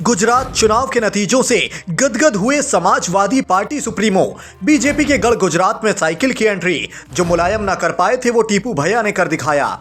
गुजरात चुनाव के नतीजों से गदगद हुए समाजवादी पार्टी सुप्रीमो। बीजेपी के गढ़ गुजरात में साइकिल की एंट्री। जो मुलायम ना कर पाए थे वो टीपू भैया ने कर दिखाया।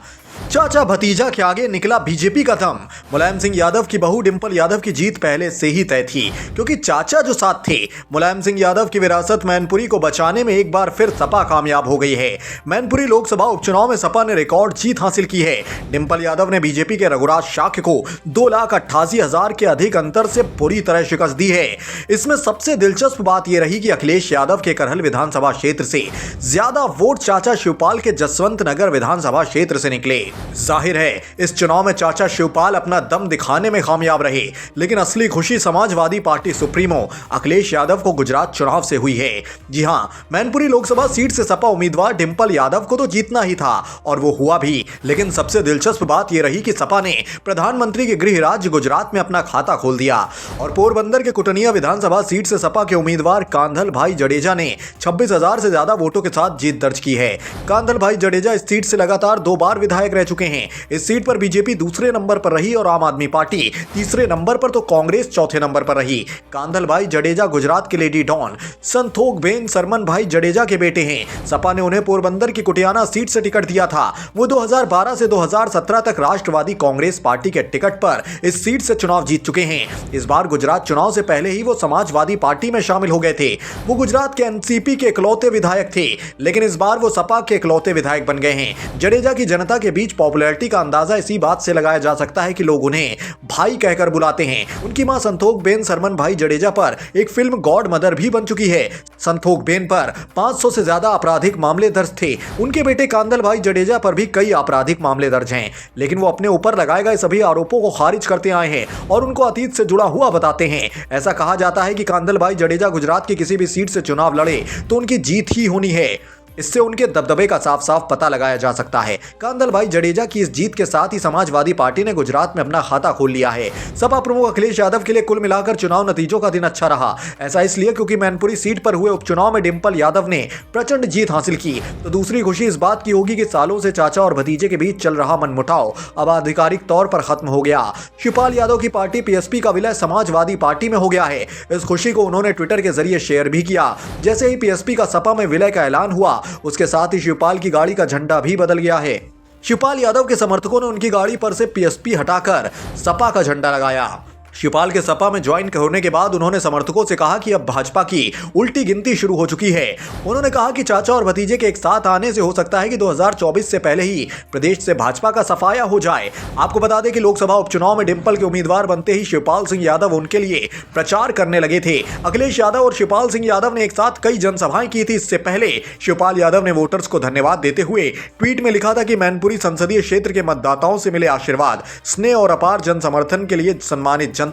चाचा भतीजा के आगे निकला बीजेपी का दम। मुलायम सिंह यादव की बहू डिंपल यादव की जीत पहले से ही तय थी, क्योंकि चाचा जो साथ थे। मुलायम सिंह यादव की विरासत मैनपुरी को बचाने में एक बार फिर सपा कामयाब हो गई है। मैनपुरी लोकसभा उपचुनाव में सपा ने रिकॉर्ड जीत हासिल की है। डिंपल यादव ने बीजेपी के रघुराज शाक्य को 2,88,000 के अधिक अंतर से बुरी तरह शिकस्त दी है। इसमें सबसे दिलचस्प बात यह रही कि अखिलेश यादव के करहल विधानसभा क्षेत्र से ज्यादा वोट चाचा शिवपाल के जसवंत नगर विधानसभा क्षेत्र से निकले। जाहिर है इस चुनाव में चाचा शिवपाल अपना दम दिखाने में कामयाब रहे, लेकिन असली खुशी समाजवादी पार्टी सुप्रीमो अखिलेश यादव को गुजरात चुनाव से हुई है। जी हां, मैनपुरी लोकसभा सीट से सपा उम्मीदवार डिंपल यादव को तो जीतना ही था और वो हुआ भी, लेकिन सबसे दिलचस्प बात यह रही कि सपा ने प्रधानमंत्री के गृह राज्य गुजरात में अपना खाता खोल दिया और पोरबंदर के कुटनिया विधानसभा सीट से सपा के उम्मीदवार कांधल भाई जडेजा ने 26,000 से ज्यादा वोटों के साथ जीत दर्ज की है। कांधल भाई जडेजा इस सीट से लगातार 2 बार विधायक रह चुके हैं। इस सीट पर बीजेपी दूसरे नंबर पर रही और आम आदमी पार्टी तीसरे नंबर पर तो कांग्रेस चौथे नंबर पर रही। कांधल भाई जडेजा गुजरात के लेडी डॉन संतोखबेन सरमन भाई जडेजा के बेटे हैं। सपा ने उन्हें पोरबंदर की कुटियाना सीट से टिकट दिया था। वो 2012 से 2017 तक राष्ट्रवादी कांग्रेस पार्टी के टिकट पर इस सीट से चुनाव जीत चुके हैं। इस बार गुजरात चुनाव से पहले ही वो समाजवादी पार्टी में शामिल हो गए थे। वो गुजरात के एनसीपी के इकलौते विधायक थे, लेकिन इस बार वो सपा के इकलौते विधायक बन गए हैं। जडेजा की जनता के बीच पॉपुलैरिटी का अंदाजा इसी बात से लगाया जा सकता है कि लोग उन्हें भाई कहकर बुलाते हैं। उनकी मां संतोखबेन सरमन भाई जडेजा पर एक फिल्म गॉड मदर भी बन चुकी है। संतोखबेन पर 500 से ज्यादा आपराधिक मामले दर्ज थे। उनके बेटे कांधल भाई जडेजा पर भी कई आपराधिक मामले दर्ज हैं, लेकिन वो अपने ऊपर लगाए गए सभी आरोपों को खारिज करते आए हैं और उनको अतीत से जुड़ा हुआ बताते हैं। ऐसा कहा जाता है कि कांधल भाई जडेजा गुजरात की किसी भी सीट से चुनाव लड़े तो उनकी जीत ही होनी है। इससे उनके दबदबे का साफ साफ पता लगाया जा सकता है। कांधल भाई जडेजा की इस जीत के साथ ही समाजवादी पार्टी ने गुजरात में अपना खाता खोल लिया है। सपा प्रमुख अखिलेश यादव के लिए कुल मिलाकर चुनाव नतीजों का दिन अच्छा रहा। ऐसा इसलिए क्योंकि मैनपुरी सीट पर हुए उपचुनाव में डिंपल यादव ने प्रचंड जीत हासिल की। तो दूसरी खुशी इस बात की होगी कि सालों से चाचा और भतीजे के बीच चल रहा मनमुटाव अब आधिकारिक तौर पर खत्म हो गया। शिवपाल यादव की पार्टी पीएसपी का विलय समाजवादी पार्टी में हो गया है। इस खुशी को उन्होंने ट्विटर के जरिए शेयर भी किया। जैसे ही पीएसपी का सपा में विलय का ऐलान हुआ, उसके साथ ही शिवपाल की गाड़ी का झंडा भी बदल गया है। शिवपाल यादव के समर्थकों ने उनकी गाड़ी पर से पीएसपी हटाकर सपा का झंडा लगाया। शिवपाल के सपा में ज्वाइन होने के बाद उन्होंने समर्थकों से कहा कि अब भाजपा की उल्टी गिनती शुरू हो चुकी है। उन्होंने कहा कि चाचा और भतीजे के एक साथ आने से हो सकता है कि 2024 से पहले ही प्रदेश से भाजपा का सफाया हो जाए। आपको बता दें कि लोकसभा उपचुनाव में डिंपल के उम्मीदवार बनते ही शिवपाल सिंह यादव उनके लिए प्रचार करने लगे थे। अखिलेश यादव और शिवपाल सिंह यादव ने एक साथ कई जनसभाएं की थी। इससे पहले शिवपाल यादव ने वोटर्स को धन्यवाद देते हुए ट्वीट में लिखा था कि मैनपुरी संसदीय क्षेत्र के मतदाताओं से मिले आशीर्वाद, स्नेह और अपार जन समर्थन के लिए सम्मानित जनता,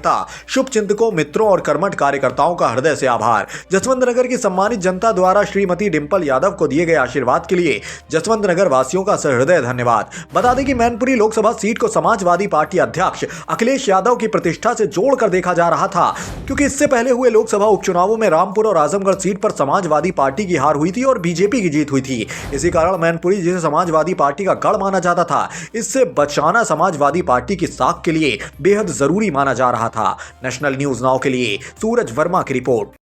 शुभ चिंतकों, मित्रों और कर्मठ कार्यकर्ताओं का हृदय से आभार। जसवंत नगर की सम्मानित जनता द्वारा श्रीमती डिंपल यादव को दिए गए आशीर्वाद के लिए जसवंत नगर वासियों का सहृदय धन्यवाद। बता दें कि मैनपुरी लोकसभा सीट को समाजवादी पार्टी अध्यक्ष अखिलेश यादव की प्रतिष्ठा से जोड़कर देखा जा रहा था, क्योंकि इससे पहले हुए लोकसभा उपचुनावों में रामपुर और आजमगढ़ सीट पर समाजवादी पार्टी की हार हुई थी और बीजेपी की जीत हुई थी। इसी कारण मैनपुरी, जिसे समाजवादी पार्टी का गढ़ माना जाता था, इससे बचाना समाजवादी पार्टी की साख के लिए बेहद जरूरी माना जा रहा था। नेशनल न्यूज नाउ के लिए सूरज वर्मा की रिपोर्ट।